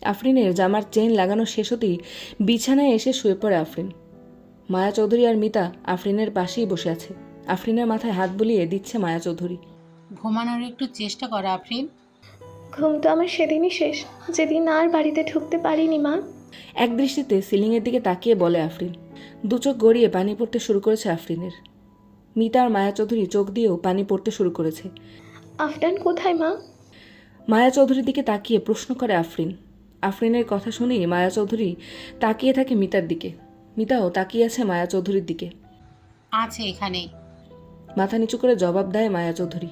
আফরিনের জামার চেইন লাগানো শেষ হতেই বিছানায় এসে শুয়ে পড়ে আফরিন। মায়া চৌধুরী আর মিতা আফরিনের পাশেই বসে আছে। আফরিনের মাথায় হাত বুলিয়ে দিচ্ছে মায়া চৌধুরী। ঘুমানোর একটু চেষ্টা করো আফরিন। ঘুম তো আমার সেদিনই শেষ, যেদিন আর বাড়িতে ঢুকতে পারিনি মা। এক দৃষ্টিতে সিলিংয়ের দিকে তাকিয়ে বলে আফরিন। দু চোখ গড়িয়ে পানি পড়তে শুরু করেছে আফরিনের। মিতা আর মায়া চৌধুরী চোখ দিয়েও পানি পড়তে শুরু করেছে। আফরান কোথায় মা? মায়া চৌধুরীর দিকে তাকিয়ে প্রশ্ন করে আফরিন। আফরিনের কথা শুনেই মায়া চৌধুরী তাকিয়ে থাকে মিতার দিকে। মিতাও তাকিয়ে আছে মায়া চৌধুরীর দিকে। আছে এখানেই। মাথা নিচু করে জবাব দেয় মায়া চৌধুরী।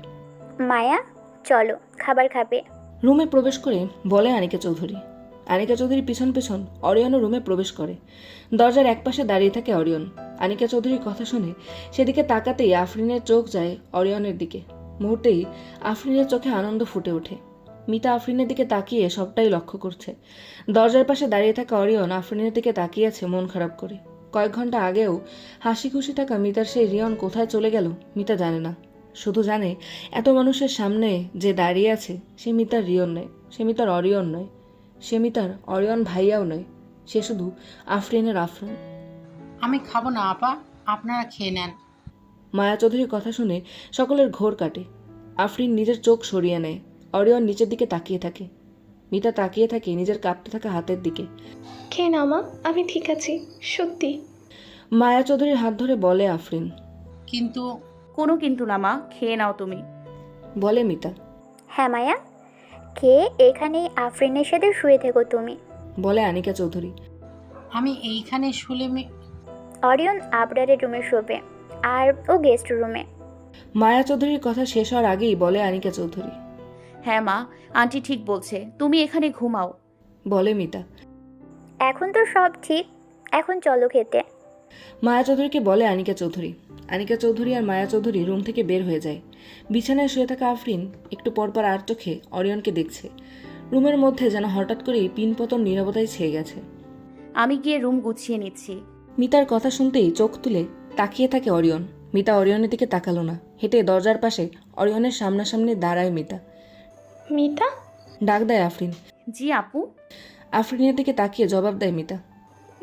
মায়া, চলো খাবার খাবে। রুমে প্রবেশ করে বলে আনিকা চৌধুরী। আনিকা চৌধুরী পিছন পিছন অরিয়নও রুমে প্রবেশ করে। দরজার একপাশে দাঁড়িয়ে থাকে অরিয়ন। আনিকা চৌধুরীর কথা শুনে সেদিকে তাকাতেই আফরিনের চোখ যায় অরিয়নের দিকে। মুহূর্তেই আফরিনের চোখে আনন্দ ফুটে ওঠে। মিতা আফরিনের দিকে তাকিয়ে সবটাই লক্ষ্য করছে। দরজার পাশে দাঁড়িয়ে থাকা অরিয়ন আফরিনের দিকে তাকিয়ে আছে মন খারাপ করে। কয়েক ঘন্টা আগেও হাসি খুশি থাকা মিতার সেই রিয়ন কোথায় চলে গেল মিতা জানে না। শুধু জানে এত মানুষের সামনে যে দাঁড়িয়ে আছে সে মিতার রিয়ন নয়, সে মিতার অরিয়ন নয়, সে মিতার অরিয়ন ভাইয়াও নয়, সে শুধু আফরিনের আফরিন। আমি খাবো না আপা, আপনারা খেয়ে নেন। মায়া চৌধুরীর কথা শুনে সকলের ঘোর কাটে। আফরিন নিজের চোখ সরিয়ে নেয়। অরিয়ন নিচের দিকে তাকিয়ে থাকে। মিতা তাকিয়ে থাকে নিজের কাঁপতে থাকা হাতের দিকে। খেয়ে নাও মা, আমি ঠিক আছি, সত্যি। মায়া চৌধুরীর হাত ধরে বলে আফরিন। কিন্তু কোনো কিন্তু না মা, খেয়ে নাও তুমি। বলে মিতা। হ্যাঁ মায়া, খেয়ে এখানেই আফরিনের সাথে শুয়ে থেকো তুমি। বলে আনিকা চৌধুরী। আমি এইখানে শুলে অরিয়ন আবরারের রুমে শোবে, আর ও গেস্ট রুমে। মায়া চৌধুরীর কথা শেষ হওয়ার আগেই বলে আনিকা চৌধুরী। হ্যাঁ মা, আন্টি ঠিক বলছে, তুমি এখানে ঘুমাও। বলে মিতা। এখন তো সব ঠিক, এখন চলো খেতে। মায়া চৌধুরীকে বলে আনিকা চৌধুরী। আনিকা চৌধুরী আর মায়া চৌধুরী রুম থেকে বের হয়ে যায়। বিছানায় শুয়ে থাকা আফরিন একটু পরপর আর চোখে অরিয়নকে দেখছে। রুমের মধ্যে যেন হঠাৎ করেই পিনপতন নীরবতায় ছেয়ে গেছে। আমি গিয়ে রুম গুছিয়ে নিচ্ছি। মিতার কথা শুনতেই চোখ তুলে তাকিয়ে থাকে অরিয়ন। মিতা অরিয়নের দিকে তাকালো না। হেঁটে দরজার পাশে অরিয়নের সামনাসামনি দাঁড়ায় মিতা। মিতা? ডাক দেয় আফরিন। জি আপু। আফরিনের দিকে তাকিয়ে জবাব দেয় মিতা।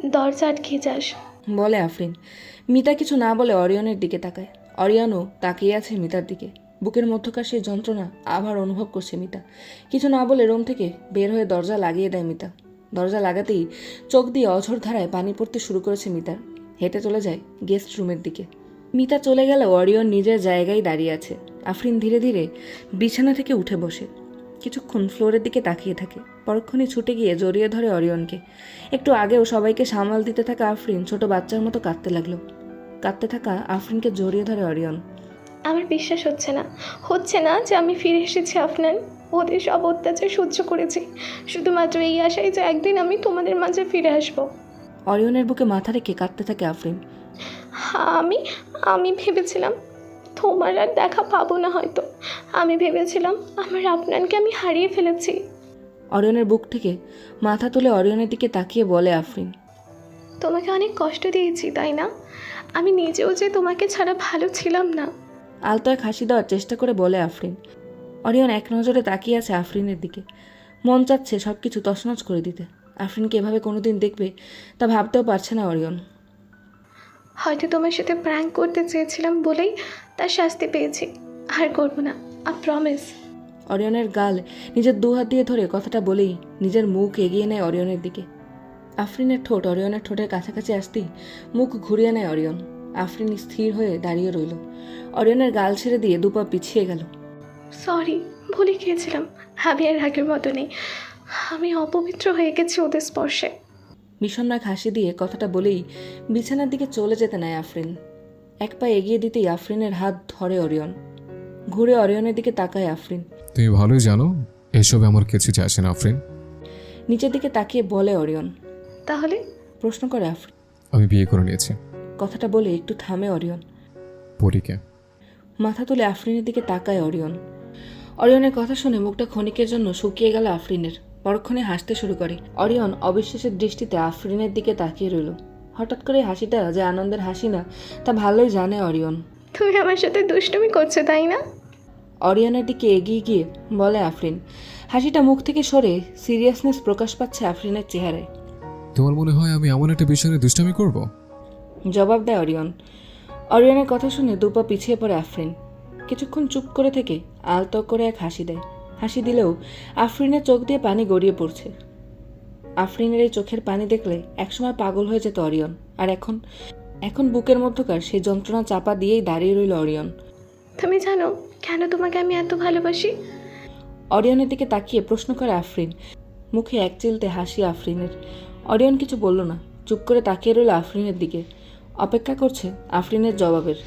দরজা আটকে যাস। বলে আফরিন। মিতা কিছু না বলে অরিয়নের দিকে তাকায়। অরিয়নও তাকিয়ে আছে মিতার দিকে। বুকের মধ্যকার সেই যন্ত্রণা আবার অনুভব করছে মিতা। কিছু না বলে রুম থেকে বের হয়ে দরজা লাগিয়ে দেয় মিতা। দরজা লাগাতেই চোখ দিয়ে অঝোর ধারায় পানি পড়তে শুরু করেছে মিতার। হেঁটে চলে যায় গেস্ট রুমের দিকে। মিতা চলে গেলেও অরিয়ন নিজের জায়গায় দাঁড়িয়ে আছে। আফরিন ধীরে ধীরে বিছানা থেকে উঠে বসে কিছুক্ষণ ফ্লোরের দিকে তাকিয়ে থাকে। পরক্ষণে ছুটে গিয়ে জড়িয়ে ধরে অরিয়নকে। একটু আগেও সবাইকে সামাল দিতে থাকা আফরিন ছোট বাচ্চার মতো কাঁদতে লাগলো। কাঁদতে থাকা আফরিনকে জড়িয়ে ধরে অরিয়ন। আমার বিশ্বাস হচ্ছে না যে আমি ফিরে এসেছি আফনান। ওদের সব অত্যাচার সহ্য করেছি শুধুমাত্র এই আশায় যে একদিন আমি তোমাদের মাঝে ফিরে আসব। অরিয়নের বুকে মাথা রেখে কাঁদতে থাকে আফরিন। আমি আমি ভেবেছিলাম তোমার আর দেখা পাবো না হয়তো। আমি ভেবেছিলাম আমার আফনানকে আমি হারিয়ে ফেলেছি। অরিয়নের বুক থেকে মাথা তুলে অরিয়নের দিকে তাকিয়ে বলে আফরিন। তোমাকে অনেক কষ্ট দিয়েছি তাই না? আমি নিজেও যে তোমাকে ছাড়া ভালো ছিলাম না। আলতো এক হাসি দেওয়ার চেষ্টা করে বলে আফরিন। অরিয়ন এক নজরে তাকিয়ে আছে আফরিনের দিকে। মন চাচ্ছে সব কিছু তছনছ করে দিতে। আফরিনকে এভাবে কোনোদিন দেখবে তা ভাবতেও পারছে না অরিয়ন। হয়তো তোমার সাথে প্র্যাঙ্ক করতে চেয়েছিলাম বলেই তার শাস্তি পেয়েছি। আর করবো না, আই প্রমিস। অরিয়নের গাল নিজের দু হাত দিয়ে ধরে কথাটা বলেই নিজের মুখ এগিয়ে নেয় অরিয়নের দিকে। আফরিনের ঠোঁট অরিয়নের ঠোঁটের কাছাকাছি আসতেই মুখ ঘুরিয়ে নেয় অরিয়ন। আফরিন স্থির হয়ে দাঁড়িয়ে রইল। অরিয়নের গাল ছেড়ে দিয়ে দুপা পিছিয়ে গেল। সরি, ভুলে গিয়েছিলাম। আমি আর আগের মতো নেই। আমি অপবিত্র হয়ে গেছি ওদের স্পর্শে। বিষণ্ণ এক হাসি দিয়ে কথাটা বলেই বিছানার দিকে চলে যেতে নেয় আফরিন। এক পা এগিয়ে দিতেই আফরিনের হাত ধরে অরিয়ন। ঘুরে অরিয়নের দিকে তাকায় আফরিন। তুমি ভালোই জানো এসবে আমার কিছু যায় আসে না আফরিন। নিচের দিকে তাকিয়ে বলে অরিয়ন। তাহলে? প্রশ্ন করে আফরিন। আমি বিয়ে করে নিয়েছি। কথাটা বলে একটু থামে অরিয়ন। পরীকে। মাথা তুলে আফরিনের দিকে তাকায় অরিয়ন। অরিয়নের কথা শুনে মুখটা ক্ষণিকের জন্য শুকিয়ে গেল আফরিনের। পরক্ষণে হাসতে শুরু করে। অরিয়ন অবিশ্বাসের দৃষ্টিতে আফরিনের দিকে তাকিয়ে রইল। হঠাৎ করে হাসিটা যে আনন্দের হাসি না তা ভালোই জানে অরিয়ন। তুমি আমার সাথে দুষ্টুমি করছো তাই না? অরিয়নের দিকে এগিয়ে গিয়ে বলে আফরিন। হাসিটা মুখ থেকে সরে সিরিয়াসনেস প্রকাশ পাচ্ছে আফরিনের চেহারায়। তোমার মনে হয় আমি এমন একটা বিষয় নিয়ে দুষ্টামি করব? জবাব দেয় অরিয়ন। অরিয়নের কথা শুনে দুপা পিছিয়ে পড়ে আফরিন। কিছুক্ষণ চুপ করে থেকে আলতো করে এক হাসি দেয়। হাসি দিলেও আফরিনের চোখ দিয়ে পানি গড়িয়ে পড়ছে। আফরিনের এই চোখের পানি দেখলে একসময় পাগল হয়ে যেত অরিয়ন, আর এখন বুকের মধ্যকার সেই যন্ত্রণা চাপা দিয়েই দাঁড়িয়ে রইল অরিয়ন। তুমি জানো কেন তোমাকে আমি এত ভালোবাসি? অরিয়নের দিকে তাকিয়ে প্রশ্ন করে আফরিন। মুখে এক চিলতে হাসি আফরিনের। অরিয়ন কিছু বলল না, চুপ করে তাকিয়ে রইল আফরিনের দিকে, অপেক্ষা করছে আফরিনের জবাবের।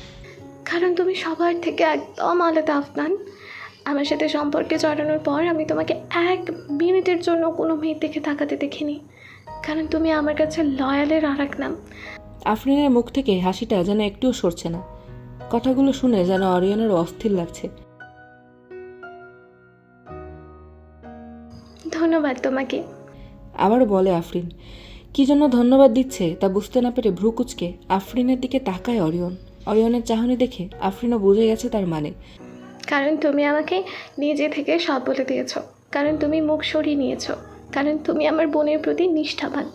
কারণ তুমি সবার থেকে একদম আলাদা আফনান। আমার সাথে সম্পর্কে জড়ানোর পর আমি তোমাকে এক মিনিটের জন্য কোনো মেয়ের দিকে তাকাতে দেখিনি, কারণ তুমি আমার কাছে লয়ালের আর এক নাম। আফরিনের মুখ থেকে হাসিটা যেন একটুও সরছে না। কথাগুলো শুনে যেন অরিয়নের অস্থির লাগছে। ধন্যবাদ তোমাকে। আবারও বলে আফরিন। কি জন্য ধন্যবাদ দিচ্ছে তা বুঝতে না পেরে ভ্রু কুচকে আফরিনের দিকে তাকায় অরিয়ন। অরিয়নের চাহনি দেখে আফরিনও বুঝে গেছে তার মানে। কারণ তুমি আমাকে নিজে থেকে সব বলে দিয়েছো, কারণ তুমি মুখ সরিয়ে নিয়েছো, কারণ তুমি আমার বোনের প্রতি নিষ্ঠাবান,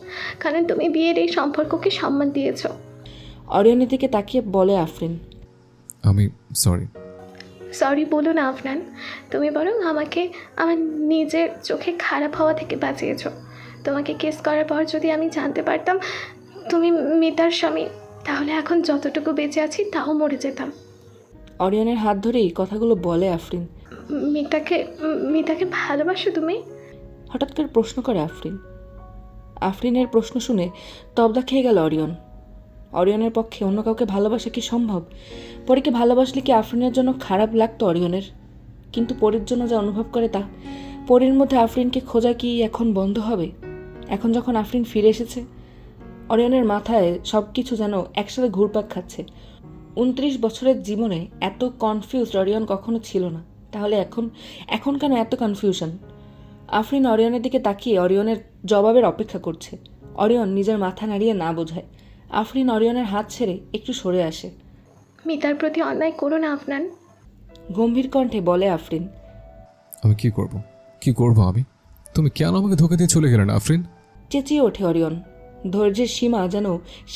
কারণ তুমি বিয়ের এই সম্পর্ককে সম্মান দিয়েছো। অরিয়নের দিকে তাকিয়ে বলে আফরিন। আমি সরি। সরি বলো না আফনান, তুমি বরং আমাকে আমার নিজের চোখে খারাপ হওয়া থেকে বাঁচিয়েছো। তোমাকে কেস করার পর যদি আমি জানতে পারতাম তুমি মিতার স্বামী, তাহলে এখন যতটুকু বেঁচে আছি তাও মরে যেতাম। অরিয়নের হাত ধরেই কথাগুলো বলে আফরিন। মিতাকে ভালোবাসো তুমি? হঠাৎ করে প্রশ্ন করে আফরিন। আফরিনের প্রশ্ন শুনে তবদা খেয়ে গেল অরিয়ন। অরিয়নের পক্ষে অন্য কাউকে ভালোবাসা কি সম্ভব? পরীকে ভালোবাসলে কি আফরিনের জন্য খারাপ লাগতো অরিয়নের? কিন্তু পরীর জন্য যা অনুভব করে তা, পরীর মধ্যে আফরিনকে খোঁজা কি এখন বন্ধ হবে? এখন যখন আফরিন ফিরে এসেছে, অরিয়নের মাথায় সব কিছু যেন একসাথে ঘুরপাক খাচ্ছে। 29 বছরের জীবনে এত কনফিউজড অরিয়ন কখনো ছিল না। তাহলে এখন কেন এত কনফিউশন? আফরিন অরিয়নের দিকে তাকিয়ে অরিয়নের জবাবের অপেক্ষা করছে। অরিয়ন নিজের মাথা নাড়িয়ে না বোঝায়। আফরিন অরিয়নের হাত ছেড়ে একটু সরে আসে। মিতার প্রতি অন্যায় করো না আফনান। গম্ভীর কণ্ঠে বলে আফরিন। আমি কি করব আমি? তুমি কেন আমাকে ধোকা দিয়ে চলে গেলে না আফরিন? চেঁচিয়ে ওঠে অরিয়ন। ধৈর্যের সীমা যেন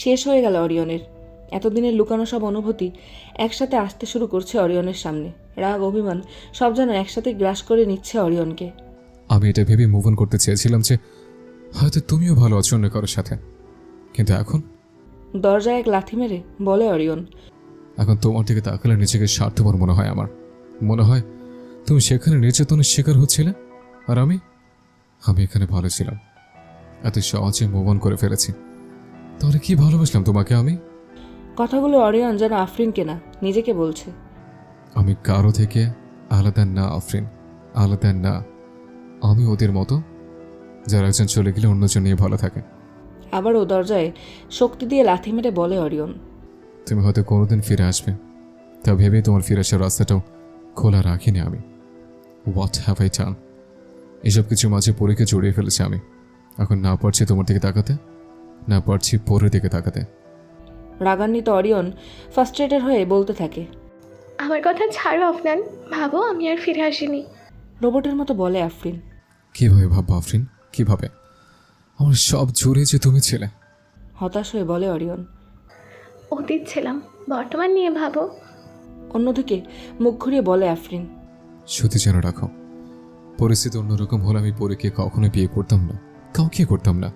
শেষ হয়ে গেল অরিয়নের। এতদিনের লুকানো সব অনুভূতি একসাথে আসতে শুরু করছে অরিয়নের সামনে। রাগ, অভিমান সব যেন একসাথে গ্রাস করে নিচ্ছে অরিয়নকে। আমি এটা ভেবে মুভ অন করতে চেয়েছিলাম যে হয়তো তুমিও ভালো আছো অন্য কারোর সাথে, কিন্তু এখন দরজায় এক লাথি মেরে বলে অরিয়ন। এখন তোমার দিকে তাকালে নিজেকে স্বার্থপর মনে হয় আমার। মনে হয় তুমি সেখানে নির্যাতনের শিকার হচ্ছিলে, আর আমি এখানে ভালো ছিলাম। এত সহজে মুভ অন করে ফেলেছি। তাহলে কি ভালোবাসলাম তোমাকে আমি? কথাগুলো অরিয়ন যেন আফরিনকে না, নিজেকে বলছে। আমি কারো থেকে আলাদা না আফরিন, আলাদা না। আমি ওদের মতো যারা একজন চলে গেলে অন্যজন নিয়ে ভালো থাকে। আবারও দরজায় শক্তি দিয়ে লাথি মেরে বলে অরিয়ন। তুমি হয়তো কোনোদিন ফিরে আসবে, তা ভেবে তোমার ফিরে আসার রাস্তাটাও খোলা রাখিনি আমি। What have I done? এসব কিছু মাঝে পরীকে জড়িয়ে ফেলেছি আমি। এখন না পারছি তোমার দিকে তাকাতে, না পারছি পরের দিকে তাকাতে। রাগান্বিত অরিয়ন ফার্স্ট্রেটেড হয়ে বলতে থাকে। আমার কথা ছাড়ো আফনান, ভাবো আমি আর ফিরে আসিনি। রোবটের মতো বলে আফরিন। কিভাবে ভাববো আফরিন, কিভাবে? আমার সব জুড়ে যে তুমি ছিলে। হতাশ হয়ে বলে অরিয়ন। অতীত ছিলাম, বর্তমান নিয়ে ভাবো। অন্যদিকে মুখ ঘুরিয়ে বলে আফরিন। শুধু যেন রাখো, পরিস্থিতি অন্যরকম হলে আমি পরীকে কখনো বিয়ে করতাম না, কাউকে করতাম না।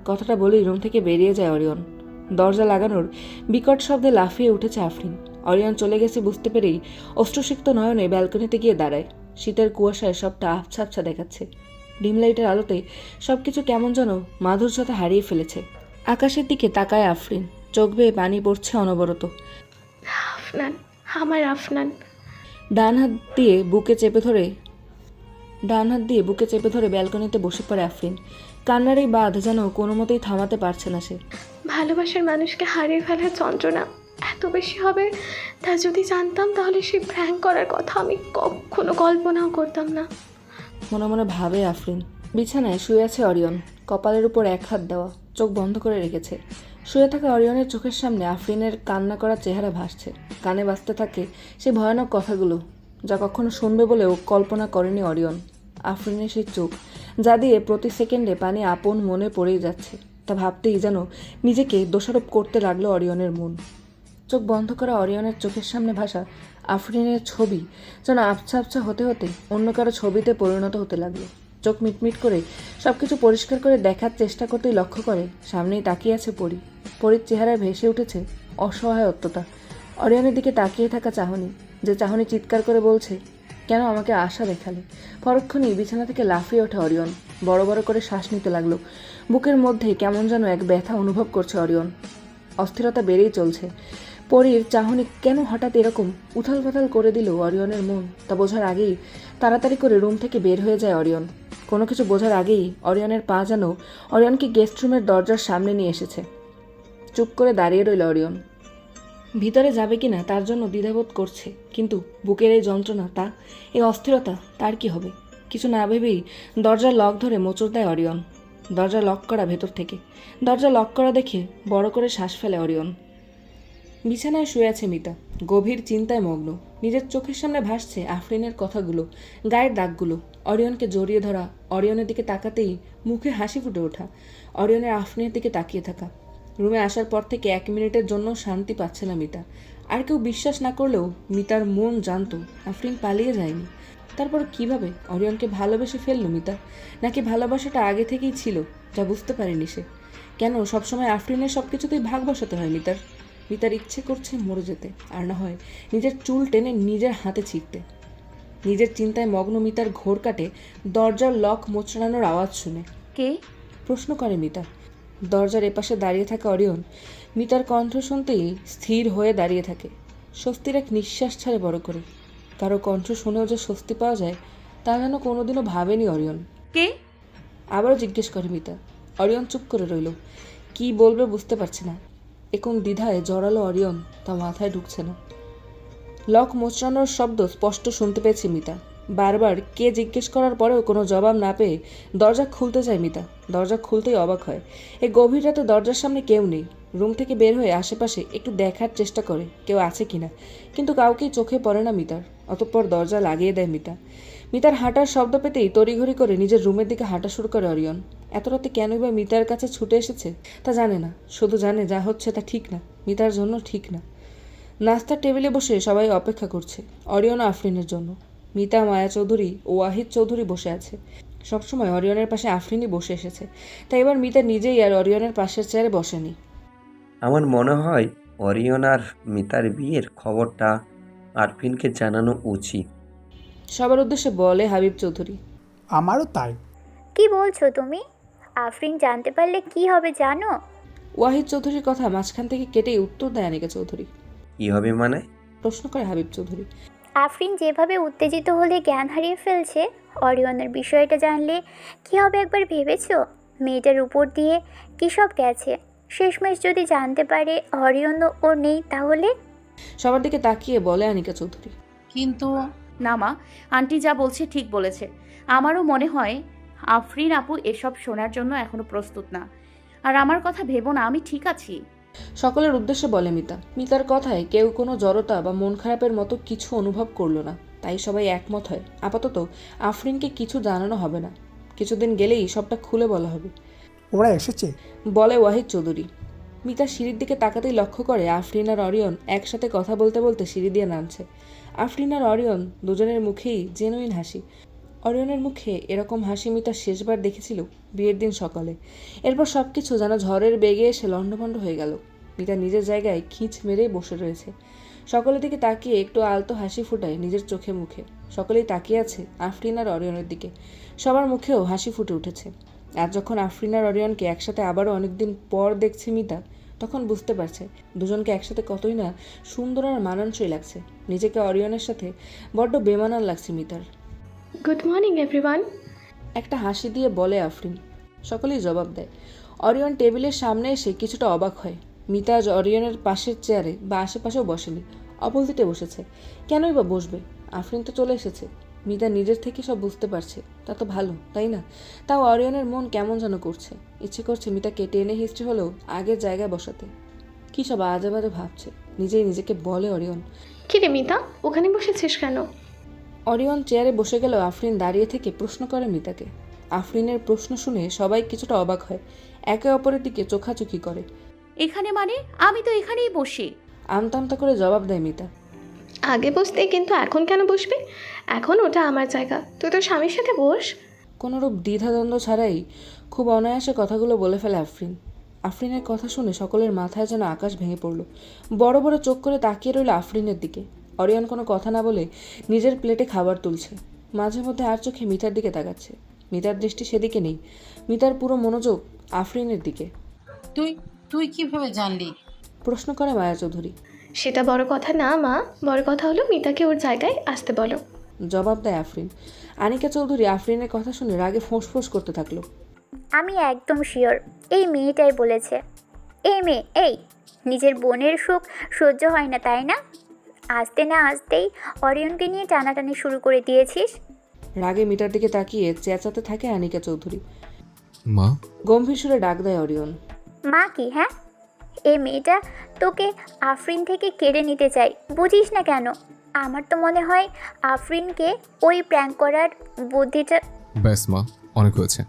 কথাটা বলেই রুম থেকে বেরিয়ে যায় অরিয়ন। দরজা লাগানোর বিকট শব্দে লাফিয়ে উঠেছে আফরিন। অরিয়ন চলে গেছে বুঝতে পেরেই অশ্রুসিক্ত নয়নে ব্যালকনিতে গিয়ে দাঁড়ায়। শীতের কুয়াশায় সবটা আবছা আবছা দেখাচ্ছে। ডিম লাইটের আলোতে সবকিছু কেমন যেন মাধুর্যতা হারিয়ে ফেলেছে। আকাশের দিকে তাকায় আফরিন। চোখ বেয়ে পানি পড়ছে অনবরত। আফনান, আমার আফনান। ডান হাত দিয়ে বুকে চেপে ধরে ব্যালকনিতে বসে পড়ে আফরিন। কান্নার এই বাঁধ যেন কোনো মতেই থামাতে পারছে না সে। ভালোবাসার মানুষকে হারিয়ে ফেলার যন্ত্রণা এত বেশি হবে তা যদি জানতাম, তাহলে সেই প্র্যাঙ্ক করার কথা আমি কখনো কল্পনাও করতাম না। মনে মনে ভাবে আফরিন। বিছানায় শুয়ে আছে অরিয়ন, কপালের উপর এক হাত দেওয়া, চোখ বন্ধ করে রেখেছে। শুয়ে থাকা অরিয়নের চোখের সামনে আফরিনের কান্না করা চেহারা ভাসছে। কানে বাজতে থাকে সেই ভয়ানক কথাগুলো। যা কখনো শুনবে বলেও কল্পনা করেনি অরিয়ন। আফরিনের সেই চোখ, যা দিয়ে প্রতি সেকেন্ডে পানি আপন মনে পড়েই যাচ্ছে, তা ভাবতেই যেন নিজেকে দোষারোপ করতে লাগলো অরিয়নের মন। চোখ বন্ধ করা অরিয়নের চোখের সামনে ভাসা আফরিনের ছবি যেন আবছা আবছা হতে হতে অন্য কারো ছবিতে পরিণত হতে লাগলো। চোখ মিটমিট করে সব কিছু পরিষ্কার করে দেখার চেষ্টা করতেই লক্ষ্য করে সামনেই তাকিয়ে আছে পরী। পরীর চেহারায় ভেসে উঠেছে অসহায়ত্বতা, অরিয়নের দিকে তাকিয়ে থাকা চাহনি, যে চাহনি চিৎকার করে বলছে, কেন আমাকে আশা দেখালে। পরক্ষণেই বিছানা থেকে লাফিয়ে ওঠে অরিয়ন, বড় বড় করে শ্বাস নিতে লাগলো। বুকের মধ্যে কেমন যেন এক ব্যথা অনুভব করছে অরিয়ন। অস্থিরতা বেড়েই চলছে। পরীর চাহনি কেন হঠাৎ এরকম উথাল পাথাল করে দিল অরিয়নের মন, তা বোঝার আগেই তাড়াতাড়ি করে রুম থেকে বের হয়ে যায় অরিয়ন। কোনো কিছু বোঝার আগেই অরিয়নের পা যেন অরিয়নকে গেস্ট রুমের দরজার সামনে নিয়ে এসেছে। চুপ করে দাঁড়িয়ে রইল অরিয়ন। ভিতরে যাবে কিনা তার জন্য দ্বিধাবোধ করছে, কিন্তু বুকের এই যন্ত্রণা, তা এই অস্থিরতা, তার কি হবে? কিছু না ভেবেই দরজার লক ধরে মোচড় দেয় অরিয়ন। দরজা লক করা ভেতর থেকে। দরজা লক করা দেখে বড় করে শ্বাস ফেলে অরিয়ন। বিছানায় শুয়ে আছে মিতা, গভীর চিন্তায় মগ্ন। নিজের চোখের সামনে ভাসছে আফরিনের কথাগুলো, গায়ের দাগগুলো, অরিয়নকে জড়িয়ে ধরা, অরিয়নের দিকে তাকাতেই মুখে হাসি ফুটে ওঠা, অরিয়নের আফরিনের দিকে তাকিয়ে থাকা। রুমে আসার পর থেকে 1 মিনিটের জন্য শান্তি পাচ্ছে না মিতা। আর কেউ বিশ্বাস না করলেও মিতার মন জানতো আফরিন পালিয়ে যায়নি। তারপর কিভাবে অরিয়নকে ভালোবেসে ফেললো মিতা? নাকি ভালোবাসাটা আগে থেকেই ছিল, যা বুঝতে পারেনি সে? কেন সবসময় আফরিনের সব কিছুতেই ভাগ বসাতে হয় মিতার? মিতার ইচ্ছে করছে মরে যেতে, আর না হয় নিজের চুল টেনে নিজের হাতে ছিঁড়তে। নিজের চিন্তায় মগ্ন মিতার ঘোর কাটে দরজার লক মোচড়ানোর আওয়াজ শুনে। কে? প্রশ্ন করে মিতা। দরজার এপাশে দাঁড়িয়ে থাকা অরিয়ন মিতার কণ্ঠ শুনতেই স্থির হয়ে দাঁড়িয়ে থাকে। স্বস্তির এক নিঃশ্বাস ছাড়ে বড় করে। কারো কণ্ঠ শুনেও যে স্বস্তি পাওয়া যায়, তা যেন কোনোদিনও ভাবেনি অরিয়ন। কে? আবারও জিজ্ঞেস করে মিতা। অরিয়ন চুপ করে রইল। কি বলবে বুঝতে পারছে না। এখন দ্বিধায় জড়ালো অরিয়ন, তা মাথায় ঢুকছে না। লক মোচড়ানোর শব্দ স্পষ্ট শুনতে পেয়েছে মিতা। বারবার কে জিজ্ঞেস করার পরেও কোনো জবাব না পেয়ে দরজা খুলতে যায় মিতা। দরজা খুলতেই অবাক হয়। এই গভীর রাতে দরজার সামনে কেউ নেই। রুম থেকে বের হয়ে আশেপাশে একটু দেখার চেষ্টা করে কেউ আছে কিনা, কিন্তু কাউকেই চোখে পড়ে না মিতার। অতঃপর দরজা লাগিয়ে দেয় মিতা। মিতার হাঁটার শব্দ পেতেই তড়িঘড়ি করে নিজের রুমের দিকে হাঁটা শুরু করে অরিয়ন। এত রাতে কেনই বা মিতার কাছে ছুটে এসেছে তা জানে না, শুধু জানে যা হচ্ছে তা ঠিক না, মিতার জন্য ঠিক না। নাস্তার টেবিলে বসে সবাই অপেক্ষা করছে অরিয়ন ও আফরিনের জন্য। মিতা, মায়া চৌধুরী ও ওয়াহিদ চৌধুরী বসে আছে। সবসময় অরিয়নের পাশে আফরিনই বসে এসেছে, তাই এবার মিতা নিজেই আর অরিয়নের পাশের চেয়ারে বসেনি। আমার মনে হয় অরিয়ন আর মিতার বিয়ের খবরটা আরফিনকে জানানো উচিত। সবার উদ্দেশ্যে বলে হাবিব চৌধুরী। আমারও তাই। কি বলছো তুমি? আফরিন জানতে পারলে কি হবে জানো? ওয়াহিদ চৌধুরীর কথা মাঝখান থেকে কেটেই উত্তর দেয় আনিকা চৌধুরী। কি হবে মানে? প্রশ্ন করে হাবিব চৌধুরী। আফরিন যেভাবে উত্তেজিত হলে জ্ঞান হারিয়ে ফেলছে, অরিয়নের বিষয়টা জানলে কি হবে একবার ভেবেছো? মেয়েটার উপর দিয়ে কী সব গেছে। শেষমেশ যদি জানতে পারে অরিয়ন ওর নেই, তাহলে? সবার দিকে তাকিয়ে বলে আনিকা চৌধুরী। কিন্তু না মা, আন্টি যা বলছে ঠিক বলেছে। আমারও মনে হয় আফরিন আপু এসব শোনার জন্য এখনো প্রস্তুত না। আর আমার কথা ভেবো না, আমি ঠিক আছি। সকলের উদ্দেশ্যে বলে মিতা। মিতার কথায় কেউ কোনো জড়তা বা মন খারাপের মতো কিছু অনুভব করলো না, তাই সবাই একমত হয় আপাতত আফরিনকে কিছু জানানো হবে না। কিছুদিন গেলেই সবটা খুলে বলা হবে, ওরা এসেছে। বলে ওয়াহিদ চৌধুরী। মিতা সিঁড়ির দিকে তাকাতেই লক্ষ্য করে আফরিন আর অরিয়ন একসাথে কথা বলতে বলতে সিঁড়ি দিয়ে নামছে। আফরিন আর অরিয়ন দুজনের মুখেই জেনুইন হাসি। অরিয়নের মুখে এরকম হাসি মিতা শেষবার দেখেছিল বিয়ের দিন সকালে। এরপর সব কিছু যেন ঝড়ের বেগে এসে লণ্ডভণ্ড হয়ে গেল। মিতা নিজের জায়গায় খিঁচ মেরেই বসে রয়েছে। সকলের দিকে তাকিয়ে একটু আলতো হাসি ফুটায় নিজের চোখে মুখে। সকলেই তাকিয়ে আছে আফরিন আর অরিয়নের দিকে। সবার মুখেও হাসি ফুটে উঠেছে। আজ যখন আফরিন আর অরিয়নকে একসাথে আবারও অনেকদিন পর দেখছে মিতা, তখন বুঝতে পারছে দুজনকে একসাথে কতই না সুন্দর আর মানানসই লাগছে। নিজেকে অরিয়নের সাথে বড্ড বেমানান লাগছে মিতার। Good morning everyone. একটা হাসি দিয়ে বলে আফরিন। সকলেই জবাব দেয়। অরিয়ন টেবিলের সামনে এসে কিছুটা অবাক হয়। মিতা আজ অরিয়নের পাশের চেয়ারে বা আশেপাশেও বসেনি, অপোজিটে বসেছে। কেনই বা বসবে? আফরিন তো চলে এসেছে। মিতা নিজের থেকে সব বুঝতে পারছে, তা তো ভালো, তাই না? তাও অরিয়নের মন কেমন যেন করছে। ইচ্ছে করছে মিতাকে টেনে হিস্ট্রি হলেও আগের জায়গায় বসাতে। কী সব আজে বাজে ভাবছে নিজেই নিজেকে বলে অরিয়ন। কি রে মিতা, ওখানে বসেছিস কেন? অরিয়ন চেয়ারে বসে গেলেও আফরিন দাঁড়িয়ে থেকে প্রশ্ন করে মিতাকে। আফরিনের প্রশ্ন শুনে সবাই কিছুটা অবাক হয়, একে অপরের দিকে চোখাচোখি করে। এখানে মানে? আমি তো এখানেই বসি। আমতা আমতা করে জবাব দেয় মিতা। আগে বসতে, কিন্তু এখন কেন বসবে? এখন ওটা আমার জায়গা, তুই তোর স্বামীর সাথে বস। কোনোরূপ দ্বিধাদ্বন্দ্ব ছাড়াই খুব অনায়াসে কথাগুলো বলে ফেলে আফরিন। আফরিনের কথা শুনে সকলের মাথায় যেন আকাশ ভেঙে পড়ল। বড় বড় চোখ করে তাকিয়ে রইল আফরিনের দিকে। অরিয়ন কোনো কথা না বলে নিজের প্লেটে খাবার তুলছে, মাঝে মধ্যে আর চোখে মিতার দিকে তাকাচ্ছে। মিতার দৃষ্টি সেদিকে নেই, মিতার পুরো মনোযোগ আফরিনের দিকে। তুই তুই কিভাবে জানলি? প্রশ্ন করে মায়া চৌধুরী। সেটা বড় কথা না মা, বড় কথা হলো মিতাকে ওর জায়গায় আসতে বলো। জবাব দেয় আফরিন। আনিকা চৌধুরী আফরিনের কথা শুনে রাগে ফোঁস করতে থাকলো। আমি একদম শিওর এই মেয়েটাই বলেছে। এই মেয়ে, এই নিজের বোনের সুখ সহ্য হয় না তাই না? আসতে না আসতেই অরিয়নকে নিয়ে টানাটানি শুরু করে দিয়েছিস। রাগে মিটার দিকে তাকিয়ে চেঁচাতে থাকে আনিকা চৌধুরী। মা, গম্ভীর সুরে ডাক দেয় অরিয়ন। মা কি? হ্যাঁ, এই মেয়েটা তোকে আফরিন থেকে কেড়ে নিতে চাই, বুঝিস না কেন? আমার তো মনে হয় আফরিনকে ওই প্র্যাঙ্ক করার বুদ্ধিটা। ব্যাস মা, অনেক হয়েছে।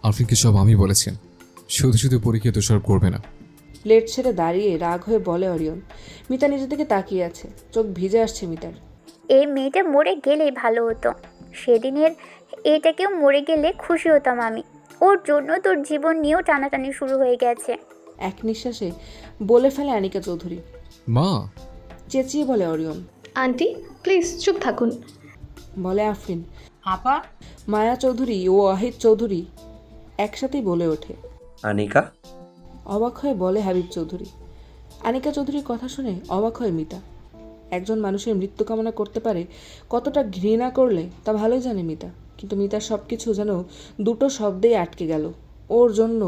আফরিনকে সব আমি বলেছি, শুধু শুধু পরীক্ষা দোষারোপ করবে না। প্লেট ছেড়ে দাঁড়িয়ে রাগ হয়ে বলে অরিয়ন। মিতা নিজের দিকে তাকিয়ে আছে, চোখ ভিজে আসছে মিতার। এই মেয়েটা মরে গেলেই ভালো হতো। সেদিনের এটাকেও মরে গেলে খুশি হতাম আমি। ওর জন্য তোর জীবন নিয়েও টানাটানি শুরু হয়ে গেছে। এক নিঃশ্বাসে বলে ফেলে আনিকা চৌধুরী। মা, চেঁচিয়ে বলে অরিয়ন। আন্টি প্লিজ চুপ থাকুন। বলে আফরিন। আপা, মায়া চৌধুরী ও ওয়াহিদ চৌধুরী একসাথেই বলে ওঠে। আনিকা, অবাক হয়ে বলে হাবিব চৌধুরী। আনিকা চৌধুরীর কথা শুনে অবাক হয় মিতা। একজন মানুষের মৃত্যু কামনা করতে পারে কতটা ঘৃণা করলে তা ভালোই জানে মিতা, কিন্তু মিতার সব কিছু যেন দুটো শব্দেই আটকে গেল। ওর জন্য,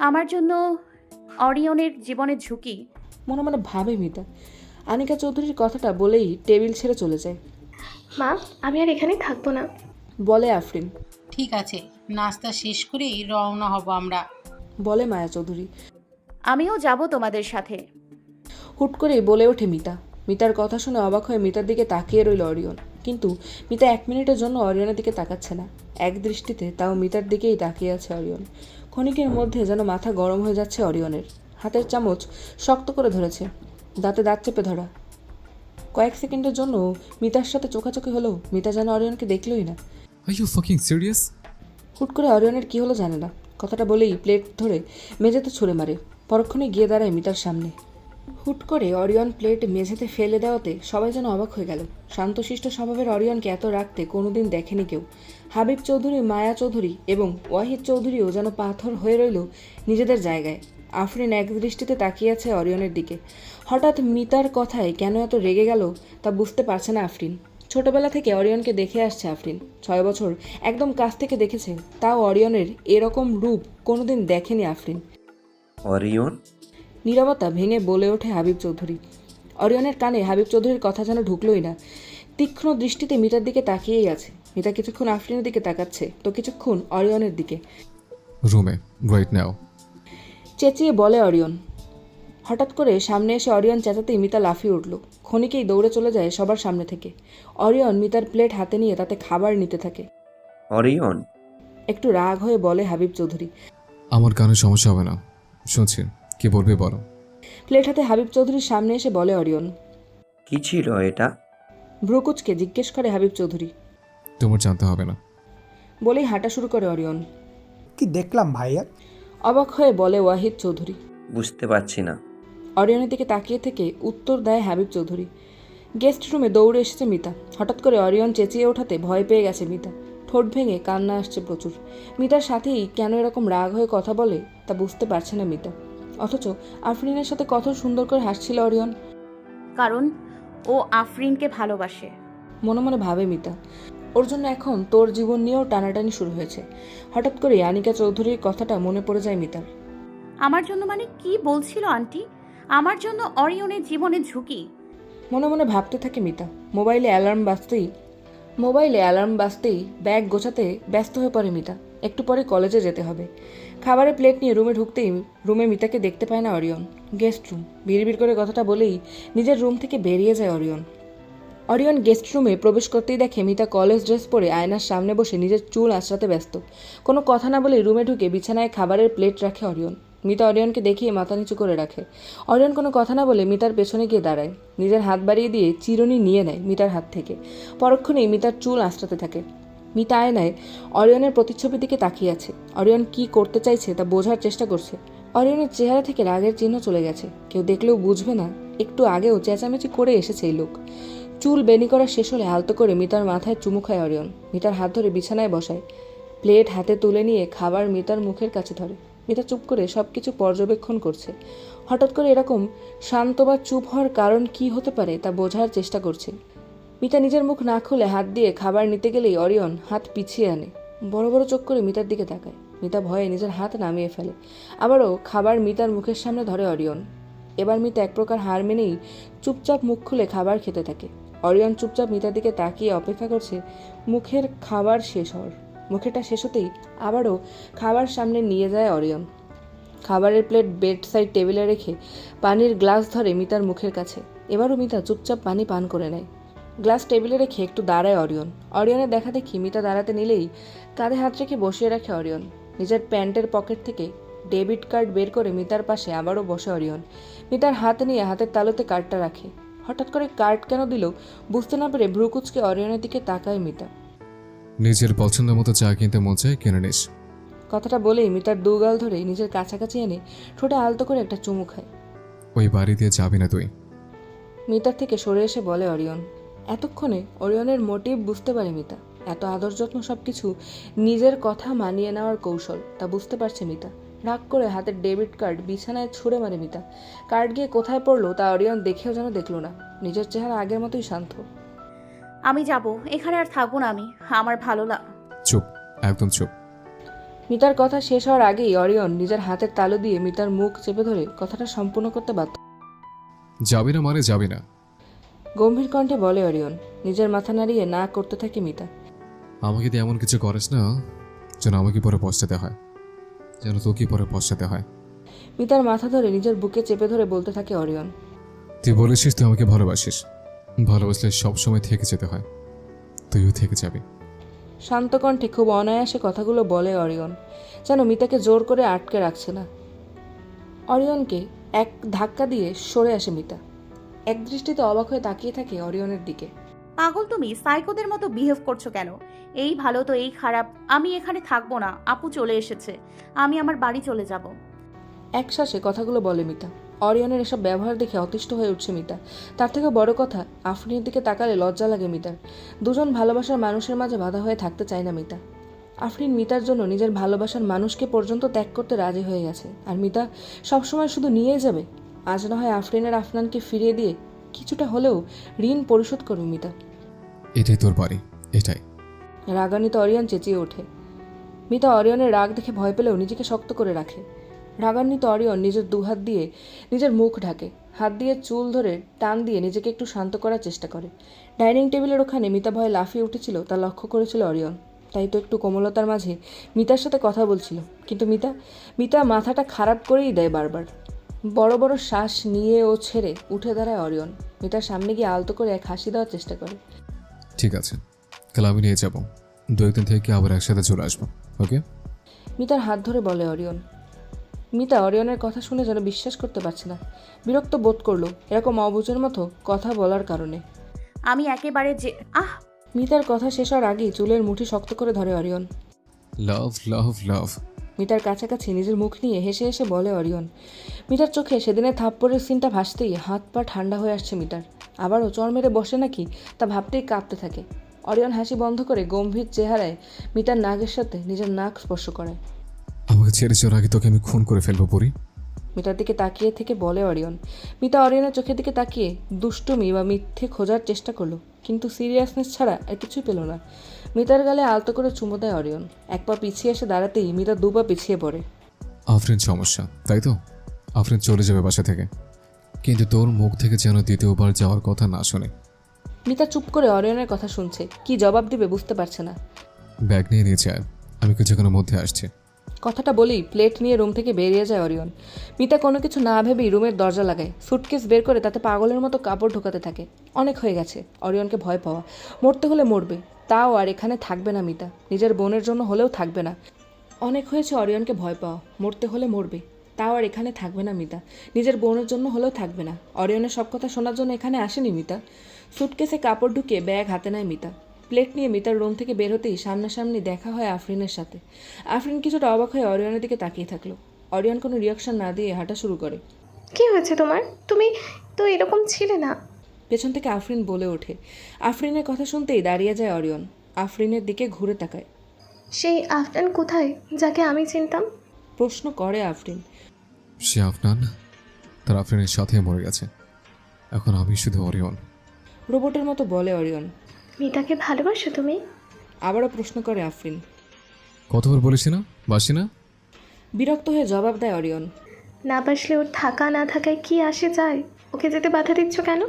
আমার জন্য অরিয়নের জীবনের ঝুঁকি। মনে মনে ভাবে মিতা। আনিকা চৌধুরীর কথাটা বলেই টেবিল ছেড়ে চলে যায়। মা আমি আর এখানে থাকবো না। বলে আফরিন। ঠিক আছে, নাস্তা শেষ করেই রওনা হব আমরা। বলে মায়া চৌধুরী। আমিও যাব তোমাদের সাথে। হুট করেই বলে ওঠে মিতা। মিতার কথা শুনে অবাক হয়ে মিতার দিকে তাকিয়ে রইল অরিয়ন, কিন্তু মিতা এক মিনিটের জন্য অরিয়নের দিকে তাকাচ্ছে না। এক দৃষ্টিতে তাও মিতার দিকেই তাকিয়ে আছে অরিয়ন। ক্ষণিকের মধ্যে যেন মাথা গরম হয়ে যাচ্ছে অরিয়নের। হাতের চামচ শক্ত করে ধরেছে, দাঁতে দাঁত চেপে ধরা। কয়েক সেকেন্ডের জন্য মিতার সাথে চোখাচোখি হলো, মিতা যেন অরিয়নকে দেখলই না। Are you fucking serious? হুট করে অরিয়নের কী হলো জানে না, কথাটা বলেই প্লেট ধরে মেঝেতে ছুঁড়ে মারে। পরক্ষণে গিয়ে দাঁড়ায় মিতার সামনে। হুট করে অরিয়ন প্লেট মেঝেতে ফেলে দেওয়াতে সবাই যেন অবাক হয়ে গেল। শান্তশিষ্ট স্বভাবের অরিয়নকে এত রাখতে কোনোদিন দেখেনি কেউ। হাবিব চৌধুরী, মায়া চৌধুরী এবং ওয়াহিদ চৌধুরীও যেন পাথর হয়ে রইল নিজেদের জায়গায়। আফরিন এক দৃষ্টিতে তাকিয়ে আছে অরিয়নের দিকে। হঠাৎ মিতার কথায় কেন এত রেগে গেল তা বুঝতে পারছে না আফরিন। ছোটবেলা থেকে অরিয়নকে দেখে আসছে আফরিন, 6 বছর একদম কাছ থেকে দেখেছে, তাও অরিয়নের এরকম রূপ কোনোদিন দেখেনি আফরিন। অরিয়ন? নীরবতা ভেঙে বলে ওঠে হাবিব চৌধুরী। অরিয়নের কানে হাবিব চৌধুরীর কথা যেন ঢুকলই না। তীক্ষ্ণ দৃষ্টিতে মিতার দিকে তাকিয়েই আছে। মিতা কিছুক্ষণ আফরিনের দিকে তাকাচ্ছে, তো কিছুক্ষণ অরিয়নের দিকে। রুমে রাইট নাও। চেঁচিয়ে বলে অরিয়ন। হঠাৎ করে সামনে এসে অরিয়ন চেঁচাতেই মিতা লাফিয়ে উঠল। ক্ষণিকেই দৌড়ে চলে যায় সবার সামনে থেকে। অরিয়ন মিতার প্লেট হাতে নিয়ে তাতে খাবার নিতে থাকে। অরিয়ন? একটু রাগ হয়ে বলে হাবিব চৌধুরী। আমার কানে সমস্যা হবে না, শুনছি, কি বলবে বলো। প্লেট হাতে হাবিব চৌধুরীর সামনে এসে বলে অরিয়ন। কি ছিল এটা? ভ্রুকুচকে জিজ্ঞেস করে হাবিব চৌধুরী। তোমার জানতে হবে না। বলেই হাঁটা শুরু করে অরিয়ন। কি দেখলাম ভাইয়া? অবাক হয়ে বলে ওয়াহিদ চৌধুরী। বুঝতে পারছি না। অরিয়নের দিকে তাকিয়ে থেকে উত্তর দেয় হাবিব চৌধুরী। গেস্ট রুমে দৌড়ে এসেছে মিতা। হঠাৎ করে অরিয়ন চেঁচিয়ে ওঠাতে ভয় পেয়ে গেছে মিতা। ঠোঁট ভেঙে কান্না আসছে প্রচুর। মিতার সাথেই কেন এরকম রাগ হয়ে কথা বলে তা বুঝতে পারছে না মিতা। অথচ আফরিনের সাথে কত সুন্দর করে হাসছিল অরিয়ন। কারণ ও আফরিনকে ভালোবাসে। মনে মনে ভাবে মিতা। ওর জন্য এখন তোর জীবন নিয়েও টানাটানি শুরু হয়েছে। হঠাৎ করে আনিকা চৌধুরীর কথাটা মনে পড়ে যায় মিতার। আমার জন্য মানে কি বলছিল আন্টি? আমার জন্য অরিয়নের জীবনের ঝুঁকি? মনে মনে ভাবতে থাকে মিতা। মোবাইলে অ্যালার্ম বাজতেই ব্যাগ গোছাতে ব্যস্ত হয়ে পড়ে মিতা। একটু পরে কলেজে যেতে হবে। খাবারের প্লেট নিয়ে রুমে ঢুকতেই রুমে মিতাকে দেখতে পায় না অরিয়ন। Guest room. বিড়বিড় করে কথাটা বলেই নিজের রুম থেকে বেরিয়ে যায় অরিয়ন। অরিয়ন গেস্ট রুমে প্রবেশ করতেই দেখে মিতা কলেজ ড্রেস পরে আয়নার সামনে বসে নিজের চুল আঁচড়াতে ব্যস্ত। কোনো কথা না বলে রুমে ঢুকে বিছানায় খাবারের প্লেট রাখে অরিয়ন। মিতা অরিয়নকে দেখিয়ে মাথা নিচু করে রাখে। অরিয়ন কোনো কথা না বলে মিতার পেছনে গিয়ে দাঁড়ায়, নিজের হাত বাড়িয়ে দিয়ে চিরুনি নিয়ে নেয় মিতার হাত থেকে। পরক্ষণেই মিতার চুল আঁচড়াতে থাকে। মিতা আয়নায় অরিয়নের প্রতিচ্ছবির দিকে তাকিয়ে আছে। অরিয়ন কি করতে চাইছে তা বোঝার চেষ্টা করছে। অরিয়নের চেহারা থেকে রাগের চিহ্ন চলে গেছে। কেউ দেখলেও বুঝবে না একটু আগেও চেঁচামেচি করে এসেছে এই লোক। চুল বেনি করা শেষ হলে আলতো করে মিতার মাথায় চুমু খায় অরিয়ন। মিতার হাত ধরে বিছানায় বসায়। প্লেট হাতে তুলে নিয়ে খাবার মিতার মুখের কাছে ধরে। মিতা চুপ করে সব কিছু পর্যবেক্ষণ করছে। হঠাৎ করে এরকম শান্ত বা চুপ হওয়ার কারণ কি হতে পারে তা বোঝার চেষ্টা করছে। মিতা নিজের মুখ না খুলে হাত দিয়ে খাবার নিতে গেলেই অরিয়ন হাত পিছিয়ে আনে। বড় বড় চোখ করে মিতার দিকে তাকায়। মিতা ভয়ে নিজের হাত নামিয়ে ফেলে। আবারও খাবার মিতার মুখের সামনে ধরে অরিয়ন। এবার মিতা এক প্রকার হার মেনেই চুপচাপ মুখ খুলে খাবার খেতে থাকে। অরিয়ন চুপচাপ মিতার দিকে তাকিয়ে অপেক্ষা করছে মুখের খাবার শেষ হওয়ার। মুখেটা শেষ হতেই আবারও খাবার সামনে নিয়ে যায় অরিয়ন। খাবারের প্লেট বেড সাইড টেবিলে রেখে পানির গ্লাস ধরে মিতার মুখের কাছে। এবারও মিতা চুপচাপ পানি পান করে নেয়। গ্লাস টেবিলে রেখে একটু দাঁড়ায় অরিয়ন। অরিয়নের দেখা দেখি মিতা দাঁড়াতে নিলেই কাঁধে হাত রেখে বসিয়ে রাখে অরিয়ন। নিজের প্যান্টের পকেট থেকে ডেবিট কার্ড বের করে মিতার পাশে আবারও বসে অরিয়ন। মিতার হাত নিয়ে হাতের তালুতে কার্ডটা রাখে। হঠাৎ করে কার্ড কেন দিল বুঝতে না পেরে ভ্রুকুচকে অরিয়নের দিকে তাকায় মিতা। নিজের পছন্দ মতো চা কিনতে মন চায় কিনে নিস। কথাটা বলেই মিতার দুগাল ধরে নিজের কাছাকাছি এনে ঠোঁটে আলতো করে একটা চুমু খায়। ওই বাড়ি দিয়ে যাবি না তুই। মিতার থেকে সরে এসে বলে অরিয়ন। এতক্ষণে অরিয়নের মোটিভ বুঝতে পারে মিতা। এত আদর যত্ন সবকিছু নিজের কথা মানিয়ে নেওয়ার কৌশল তা বুঝতে পারছে মিতা। রাগ করে হাতের ডেবিট কার্ড বিছানায় ছুঁড়ে মারে মিতা। কার্ড গিয়ে কোথায় পড়লো তা অরিয়ন দেখেও যেন দেখলো না। নিজের চেহারা আগের মতোই শান্ত। আমি যাব, এখানে আর থাকবো না আমি, আমার ভালো চুপ, একদম চুপ। মিতার কথা শেষ হওয়ার আগেই অরিয়ন নিজের হাতের তালু দিয়ে মিতার মুখ চেপে ধরে কথাটা সম্পূর্ণ করতে বাধ্য। যাবি না মানে যাবি না। গম্ভীর কণ্ঠে বলে অরিয়ন। নিজের মাথা নাড়িয়ে না করতে থাকে মিতা। আমাকে দিয়ে এমন কিছু করিস না যেন আমাকে পরে পশ্চাতে হয়, যেন তোকে পরে পশ্চাতে হয়। মিতার মাথা ধরে নিজের বুকে চেপে ধরে বলতে থাকে অরিয়ন। তুই বলেছিস তুই আমাকে ভালোবাসিস, ভালোবাসলে সবসময় থেকে যেতে হয়, তুইও থেকে যাবি। শান্ত কণ্ঠে খুব অনায়াসে কথাগুলো বলে অরিয়ন, যেন মিতাকে জোর করে আটকে রাখছে না। অরিয়নকে এক ধাক্কা দিয়ে সরে আসে মিতা। এক দৃষ্টিতে অবাক হয়ে তাকিয়ে থাকে অরিয়নের দিকে। পাগল তুমি, সাইকোদের মতো বিহেভ করছো কেন? এই ভালো তো এই খারাপ। আমি এখানে থাকবো না, আপু চলে এসেছে, আমি আমার বাড়ি চলে যাব। এক শ্বাসে কথাগুলো বলে মিতা। অরিয়নের এসব ব্যবহার দেখে অতিষ্ঠ হয়ে উঠছে মিতা। তার থেকে বড় কথা, আফরিনের দিকে তাকালে লজ্জা লাগে মিতার। দুজন ভালোবাসার মানুষের মাঝে বাধা হয়ে থাকতে চায় না মিতা। আফরিন মিতার জন্য নিজের ভালোবাসার মানুষকে পর্যন্ত ত্যাগ করতে রাজি হয়ে গেছে, আর মিতা সবসময় শুধু নিয়েই যাবে। আজ না হয় আফরিনের আফনানকে ফিরিয়ে দিয়ে কিছুটা হলেও ঋণ পরিশোধ করবে মিতা। এটাই তোর বাড়ি, এটাই। রাগান্বিত অরিয়ন চেঁচিয়ে ওঠে। মিতা অরিয়নের রাগ দেখে ভয় পেলেও নিজেকে শক্ত করে রাখে। রাগান্বিত অরিয়ন নিজের দুহাত দিয়ে নিজের মুখ ঢাকে। হাত দিয়ে চুল ধরে টান দিয়ে নিজেকে একটু শান্ত করার চেষ্টা করে। ডাইনিং টেবিলের ওখানে মিতা ভয়ে লাফিয়ে উঠেছিল তা লক্ষ্য করেছিল অরিয়ন। তাই তো একটু কোমলতার মাঝে মিতার সাথে কথা বলছিল। কিন্তু মিতা মাথাটা খারাপ করেই দেয় বারবার। বড় বড় শ্বাস নিয়ে ও ছেড়ে উঠে দাঁড়ায় অরিয়ন। মিতার সামনে গিয়ে আলতো করে এক হাসি দেওয়ার চেষ্টা করে। ঠিক আছে, কাল আমি নিয়ে যাবো, 2 দিন থেকে আবার একসাথে চলে আসবো, ওকে? মিতার হাত ধরে বলে অরিয়ন। মিতা অরিয়নের কথা শুনে যেন বিশ্বাস করতে পারছে না। বিরক্ত বোধ করলো এরকম অবুঝের মতো কথা বলার কারণে। আমি একেবারে যে মিতার কথা শেষ হওয়ার আগেই চুলের মুঠি শক্ত করে ধরে অরিয়ন। লাভ লাভ লাভ। মিতার কাছাকাছি নিজের মুখ নিয়ে হেসে হেসে বলে অরিয়ন। মিতার চোখে সেদিনের থাপ্পড়ের সিনটা ভাসতেই হাত পা ঠান্ডা হয়ে আসছে মিতার। আবারও চর মেরে বসে নাকি তা ভাবতেই কাঁপতে থাকে। অরিয়ন হাসি বন্ধ করে গম্ভীর চেহারায় মিতার নাকের সাথে নিজের নাক স্পর্শ করে। আমাকে ছেড়ে যাওয়ার আগে তোকে আমি খুন করে ফেলবো পরি। মিতার দিকে তাকিয়ে থেকে বলে অরিয়ন। মিতা অরিয়নের চোখের দিকে তাকিয়ে দুষ্টুমি বা মিথ্যে খোঁজার চেষ্টা করলো, কিন্তু সিরিয়াসনেস ছাড়া আর কিছুই পেল না। মিতার গালে আলতো করে চুমু দেয় অরিয়ন। এক পা পিছিয়ে এসে দাঁড়াতেই মিতা 2 পা পিছিয়ে পড়ে। আফরিন সমস্যা, তাই তো? আফরিন চলে যাবে বাসা থেকে, কিন্তু তোর মুখ থেকে যেন দ্বিতীয়বার যাওয়ার কথা না শোনে। মিতা চুপ করে অরিয়নের কথা শুনছে, কি জবাব দিবে বুঝতে পারছে না। ব্যাগ নিয়ে নিয়ে যায়, আমি কিছুক্ষণের মধ্যে আসছি। কথাটা বলেই প্লেট নিয়ে রুম থেকে বেরিয়ে যায় অরিয়ন। মিতা কোনো কিছু না ভেবেই রুমের দরজা লাগায়, সুটকেস বের করে তাতে পাগলের মতো কাপড় ঢোকাতে থাকে। অনেক হয়ে গেছে অরিয়নকে ভয় পাওয়া, মরতে হলে মরবে, তাও আর এখানে থাকবে না মিতা, নিজের বোনের জন্য হলেও থাকবে না। অনেক হয়েছে অরিয়নকে ভয় পাওয়া, মরতে হলে মরবে, তাও আর এখানে থাকবে না মিতা, নিজের বোনের জন্য হলেও থাকবে না। অরিয়নের সব কথা শোনার জন্য এখানে আসেনি মিতা। সুটকেসে কাপড় ঢুকিয়ে ব্যাগ হাতে নেয় মিতা। প্লেট নিয়ে মিতার রুম থেকে বের হতেই সামনাসামনি দেখা হয় আফরিনের সাথে। আফরিন কিছুটা অবাক হয়ে অরিয়নের দিকে তাকিয়ে থাকলো। অরিয়ন কোনো রিয়াকশন না দিয়ে হাঁটা শুরু করে। কি হয়েছে তোমার? তুমি তো এরকম ছিলে না। পেছন থেকে আফরিন বলে ওঠে। আফরিনের কথা শুনতেই দাঁড়িয়ে যায় অরিয়ন, আফরিনের দিকে ঘুরে তাকায়। সেই আফটান কোথায় যাকে আমি চিনতাম? প্রশ্ন করে আফরিন। সে আফনান তার আফরিনের সাথে মরে গেছে, এখন আমি শুধু অরিয়ন। রোবটের মতো বলে অরিয়ন। মিতাকে ভালোবাসো তুমি? আবারও প্রশ্ন করে আফরিন। কতবার বলেছি না বাসি না? বিরক্ত হয়ে জবাব দেয় অরিয়ন। না বাসলে ওর থাকা না থাকায় কি আসে যায়? ওকে যেতে বাধা দিচ্ছ কেন?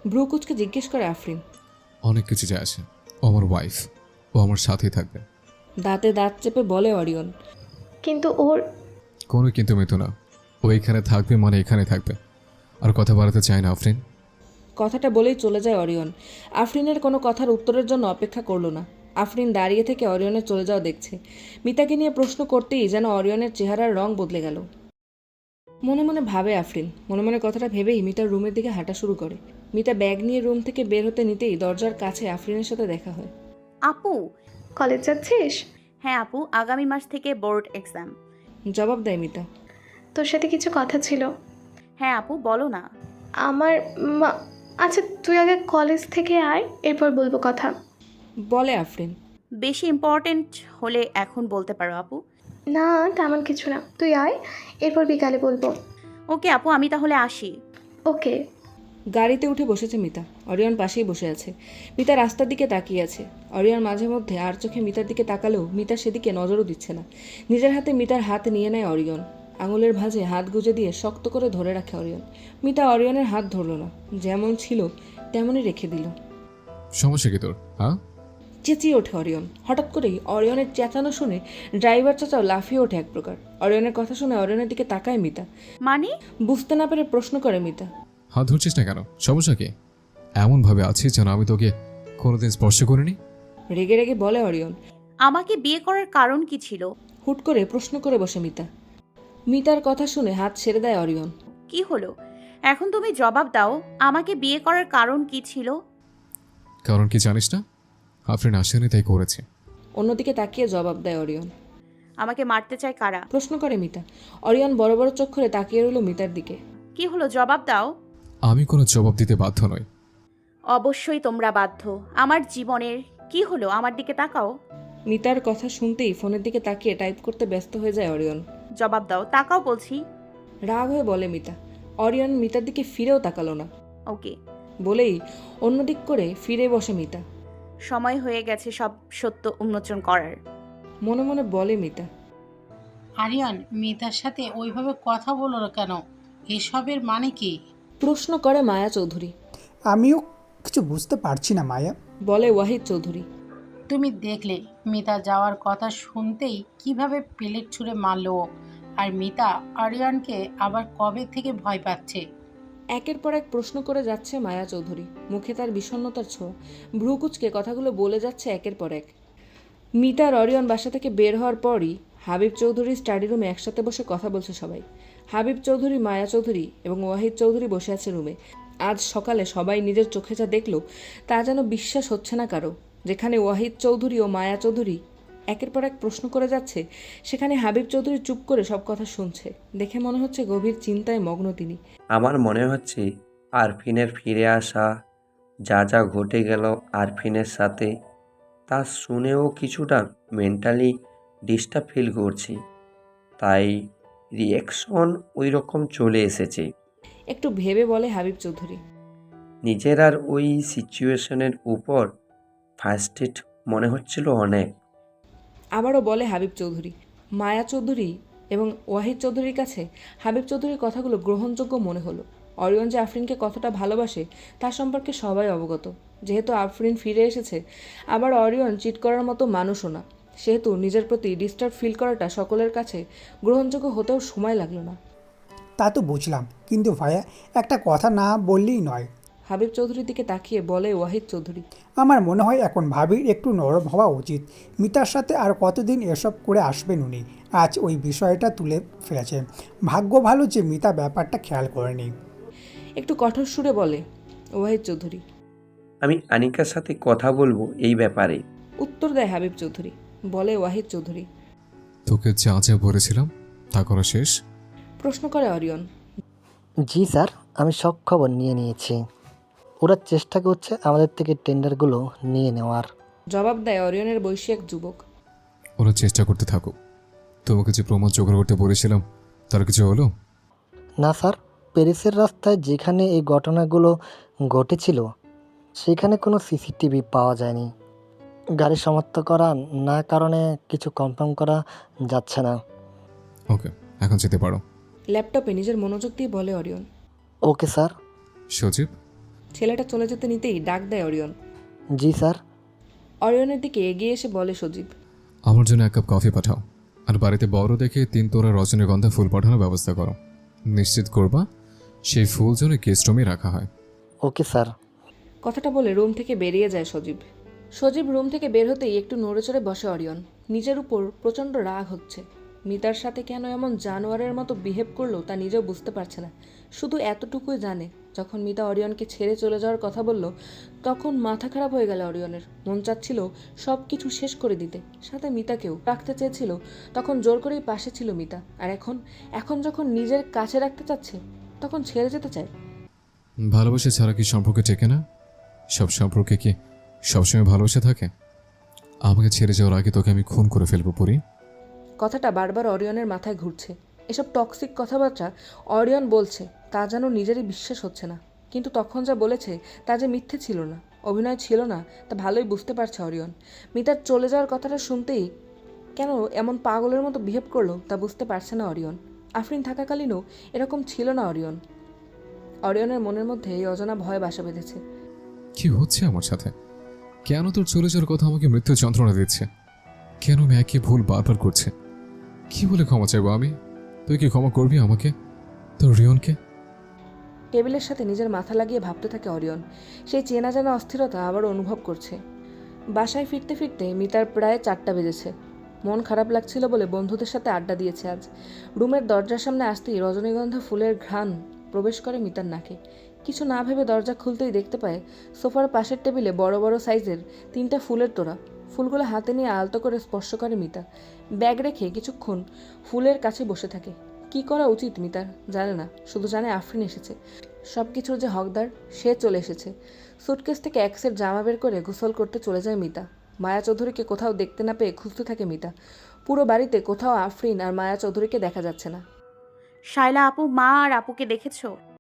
ব্রু কুচকে জিজ্ঞেস করে আফরিন। অনেক কিছু যায় আসে, ও আমার ওয়াইফ, ও আমার সাথেই থাকবে। দাঁতে দাঁত চেপে বলে অরিয়ন। কিন্তু ওর কোনো কিন্তু মেতো না, ও এখানে থাকবে মানে এখানে থাকবে, আর কথা বাড়াতে চায় না আফরিন। কথাটা বলেই চলে যায় অরিয়ন। আফরিনের কোনো কথার উত্তরের জন্য অপেক্ষা করলো না। আফরিন দাঁড়িয়ে থেকে অরিয়নের চলে যাওয়া দেখছে। মিতাকে নিয়ে প্রশ্ন করতেই যেন অরিয়নের চেহারার রং বদলে গেল। মনে মনে ভাবে আফরিন, মনে মনে কথাটা ভেবেই মিতার রুমের দিকে হাঁটা শুরু করে। মিতা ব্যাগ নিয়ে রুম থেকে বের হতে নিতেই দরজার কাছে আফরিনের সাথে দেখা হয়। আপু। কলেজ যাচ্ছিস? হ্যাঁ আপু, আগামী মাস থেকে বোর্ড এক্সাম। জবাব দেয় মিতা। তোর সাথে কিছু কথা ছিল। হ্যাঁ আপু, বলো না। আমার আচ্ছা তুই আগে কলেজ থেকে আয়, এরপর বলবো কথা। বলে আফরিন। বেশি ইম্পর্টেন্ট হলে এখন বলতে পারো আপু। না তেমন কিছু না, তুই আয়, এরপর বিকালে বলবো। ওকে আপু, আমি তাহলে আসি। ওকে। গাড়িতে উঠে বসেছে মিতা। অরিয়ন পাশেই বসে আছে। মিতা রাস্তার দিকে তাকিয়ে আছে। অরিয়ন মাঝে মধ্যে আর চোখে মিতার দিকে তাকালেও মিতা সেদিকে নজরও দিচ্ছে না। নিজের হাতে মিতার হাত নিয়ে নেয় অরিয়ন। আঙুলের ভাঁজে হাত গুজে দিয়ে শক্ত করে ধরে রাখে অরিয়ন। মিতা অরিয়নের হাত ধরল না, যেমন ছিল তেমনই রেখে দিল। সমস্যা কি তোর? হ্যাঁ? চেঁচিয়ে ওঠে অরিয়ন। হঠাৎ করেই অরিয়নের চেঁচানো শুনে ড্রাইভার চাচাও লাফিয়ে ওঠে এক প্রকার। অরিয়নের কথা শুনে অরিয়নের দিকে তাকায় মিতা। মানে? বুঝতে না পেরে প্রশ্ন করে মিতা। হাত ধরছিস না কেন? সমস্যা কি? এমনভাবে আছিস যেন আমি তোকে কোনোদিন স্পর্শ করিনি। রেগে রেগে বলে অরিয়ন। আমাকে বিয়ে করার কারণ কি ছিল? হুট করে প্রশ্ন করে বসে মিতা। মিতার কথা শুনে হাত ছেড়ে দেয় অরিয়ন। কি হলো? এখন তুমি জবাব দাও, আমাকে বিয়ে করার কারণ কি ছিল? কারণ কি জানিস না? আফরিন আসেনি তাই করেছে। অন্যদিকে তাকিয়ে জবাব দেয় অরিয়ন। আমাকে মারতে চায় কারা? প্রশ্ন করে মিতা। অরিয়ন বড় বড় চোখ করে তাকিয়ে রইল মিতার দিকে। কি হলো, জবাব দাও। আমি কোনো জবাব দিতে বাধ্য নই। অবশ্যই তোমরা বাধ্য। আমার জীবনের কি হলো, আমার দিকে তাকাও। মিতার কথা শুনতেই ফোনের দিকে তাকিয়ে টাইপ করতে ব্যস্ত হয়ে যায় অরিয়ন। জবাব দাও, তাকাও বলছি। রাগ হয়ে বলে মিতা। অরিয়ন মিতার দিকে ফিরেও তাকালো না। ওকে। বলেই অন্যদিক করে ফিরে বসে মিতা। সময় হয়ে গেছে সব সত্য উন্মোচন করার। মনে মনে বলে মিতা। আরিয়ান, মিতার সাথে ওইভাবে কথা বলো না কেন? এসবের মানে কি? প্রশ্ন করে মায়া চৌধুরী। আমিও কিছু বুঝতে পারছি না মায়া। বলে ওয়াহিদ চৌধুরী। তুমি দেখলে মিতা যাওয়ার কথা শুনতেই কিভাবে প্লেট ছুঁড়ে মারলো, আর মিতা আরিয়ানকে আবার কবে থেকে ভয় পাচ্ছে। একের পর এক প্রশ্ন করে যাচ্ছে মায়া চৌধুরী, মুখে তার বিষণ্ণতার ছোঁয়া। ভ্রু কুচকে কথাগুলো বলে যাচ্ছে একের পর এক। মিতার অরিয়ন বাসা থেকে বের হওয়ার পরই হাবিব চৌধুরীর স্টাডি রুমে একসাথে বসে কথা বলছে সবাই। হাবিব চৌধুরী, মায়া চৌধুরী এবং ওয়াহিদ চৌধুরী বসে আছে রুমে। আজ সকালে সবাই নিজের চোখে যা দেখলো তা যেন বিশ্বাস হচ্ছে না কারো। যেখানে ওয়াহিদ চৌধুরী ও মায়া চৌধুরী একের পর এক প্রশ্ন করে যাচ্ছে, সেখানে হাবিব চৌধুরী চুপ করে সব কথা শুনছে। দেখে মনে হচ্ছে গভীর চিন্তায় মগ্ন তিনি। আমার মনে হচ্ছে আরফিনের ফিরে আসা, যা যা ঘটে গেল আরফিনের সাথে, তা শুনেও কিছুটা মেন্টালি ডিস্টার্ব ফিল করছি, তাই রিয়াকশন ওই রকম চলে এসেছে। একটু ভেবে বলে হাবিব চৌধুরী। নিজের আর ওই সিচুয়েশনের উপর ফার্স্টেড মনে হচ্ছিল অনেক। আবারও বলে হাবিব চৌধুরী। মায়া চৌধুরী এবং ওয়াহিদ চৌধুরীর কাছে হাবিব চৌধুরীর কথাগুলো গ্রহণযোগ্য মনে হলো। অরিয়ন যে আফরিনকে কতটা ভালোবাসে তার সম্পর্কে সবাই অবগত। যেহেতু আফরিন ফিরে এসেছে, আবার অরিয়ন চিট করার মতো মানুষও না। সেহেতু নিজের প্রতি ডিস্টার্ব ফিল করাটা সকলের কাছে গ্রহণযোগ্য হতেও সময় লাগলো না। তা তো বুঝলাম, কিন্তু ভাইয়া একটা কথা না বললেই নয়। হাবিব চৌধুরীর দিকে তাকিয়ে বলে ওয়াহিদ চৌধুরী। আমার মনে হয় এখন ভাবির একটু নরম হওয়া উচিত। মিতার সাথে আর কতদিন এসব করে আসবেন উনি? আজ ওই বিষয়টা তুলে ফেলেছেন। ভাগ্য ভালো যে মিতা ব্যাপারটা খেয়াল করেনি। একটু কঠোর সুরে বলে ওয়াহিদ চৌধুরী। আমি আনিকার সাথে কথা বলবো এই ব্যাপারে। উত্তর দেয় হাবিব চৌধুরী। বলে ওয়াহিদ চৌধুরী। তোকে যা যা বলেছিলাম তা করা শেষ? প্রশ্ন করে অরিয়ন। জি স্যার, আমি সব খবর নিয়ে নিয়েছি। ওরা চেষ্টা করছে আমাদের থেকে টেন্ডারগুলো নিয়ে নেওয়ার। জবাব দেয় অরিয়নের বয়সী এক যুবক। ওরা চেষ্টা করতে থাকুক। তোমাকে যে প্রমাণ জোগাড় করতে বলেছিলাম তার কিছু হলো? না স্যার, প্যারিসের রাস্তায় যেখানে এই ঘটনাগুলো ঘটেছিল সেখানে কোনো সিসিটিভি পাওয়া যায়নি। গাড়ি শনাক্ত করা না কারণে কিছু কনফার্ম করা যাচ্ছে না। ওকে, এখন যেতে পারো। ল্যাপটপে নিজের মনোযোগ দিয়ে বলে অরিয়ন। Okay sir. সজীব। ছেলেটা চলে যেতে নিতেই ডাক দেয় অরিয়ন। জি স্যার। অরিয়নের দিকে এগিয়ে এসে বলে সজীব। আমার জন্য এক কাপ কফি পাঠাও, আর বাড়িতে বড় দেখে 3 তোড়া রজনীগন্ধা ফুল পাঠানোর ব্যবস্থা করো। নিশ্চিত করবা সেই ফুল যেন গেস্ট রুমে রাখা হয়। Okay sir. কথাটা বলে রুম থেকে বেরিয়ে যায় সজীব। সজীব রুম থেকে বের হতেই একটু নড়েচড়ে বসে অরিয়ন। নিজের উপর প্রচণ্ড রাগ হচ্ছে। মিতার সাথে কেন এমন জানোয়ারের মতো বিহেভ করলো তা নিজেও বুঝতে পারছে না। শুধু এতটুকুই জানে, যখন মিতা অরিয়নকে ছেড়ে চলে যাওয়ার কথা বলল তখন মাথা খারাপ হয়ে গেল অরিয়নের। মন চাচ্ছিল সব কিছু শেষ করে দিতে, সাথে মিতাকেও রাখতে চেয়েছিল। তখন জোর করেই পাশে ছিল মিতা, আর এখন যখন নিজের কাছে রাখতে চাচ্ছে তখন ছেড়ে যেতে চায়। ভালোবাসা ছাড়া কি সম্পর্কে টেকে না? সব সম্পর্কে কি সবসময় ভালোবাসা থাকে? আমাকে ছেড়ে যাওয়ার আগে তোকে আমি খুন করে ফেলবো পুরি। কথাটা বারবার অরিয়নের মাথায় ঘুরছে। এসব টক্সিক কথাবার্তা অরিয়ন বলছে তা যেন নিজেরই বিশ্বাস হচ্ছে না। কিন্তু তখন যা বলেছে তা যে মিথ্যে ছিল না, অভিনয় ছিল না, তা ভালোই বুঝতে পারছে অরিয়ন। মিতার চলে যাওয়ার কথাটা শুনতেই কেন এমন পাগলের মতো বিহেভ করলো তা বুঝতে পারছে না অরিয়ন। আফরিন থাকাকালীনও এরকম ছিল না অরিয়ন। অরিয়নের মনের মধ্যে এই অজানা ভয় বাসা বেঁধেছে। কি হচ্ছে আমার সাথে? কেন তোর চলে যাওয়ার কথা আমাকে মৃত্যু যন্ত্রণা দিচ্ছে? কেন আমি একই ভুল বারবার করছে? কি বলে ক্ষমা চাইবো আমি? তুই কি ক্ষমা করবি আমাকে, তোর রিয়নকে? টেবিলের সাথে নিজের মাথা লাগিয়ে ভাবতে থাকে অরিয়ন। সেই চেনা জানা অস্থিরতা আবার অনুভব করছে। বাসায় ফিরতে ফিরতে মিতার প্রায় 4টা বেজেছে। মন খারাপ লাগছিল বলে বন্ধুদের সাথে আড্ডা দিয়েছে আজ। রুমের দরজার সামনে আসতেই রজনীগন্ধা ফুলের ঘ্রাণ প্রবেশ করে মিতার নাকে। কিছু না ভেবে দরজা খুলতেই দেখতে পায় সোফার পাশের টেবিলে বড় বড় সাইজের 3টা ফুলের তোড়া। ফুলগুলো হাতে নিয়ে আলতো করে স্পর্শ করে মিতা। ব্যাগ রেখে কিছুক্ষণ ফুলের কাছে বসে থাকে। কি করা উচিত মিতার জানে না, শুধু জানে আফরিন এসেছে। সব কিছুর যে হকদার সে চলে এসেছে। সুটকেস থেকে এক সেট জামা বের করে গোসল করতে চলে যায় মিতা। মায়া চৌধুরীকে কোথাও দেখতে না পেয়ে খুঁজতে থাকে মিতা। পুরো বাড়িতে কোথাও আফরিন আর মায়া চৌধুরীকে দেখা যাচ্ছে না। শায়লা আপু, মা আর আপুকে দেখেছো?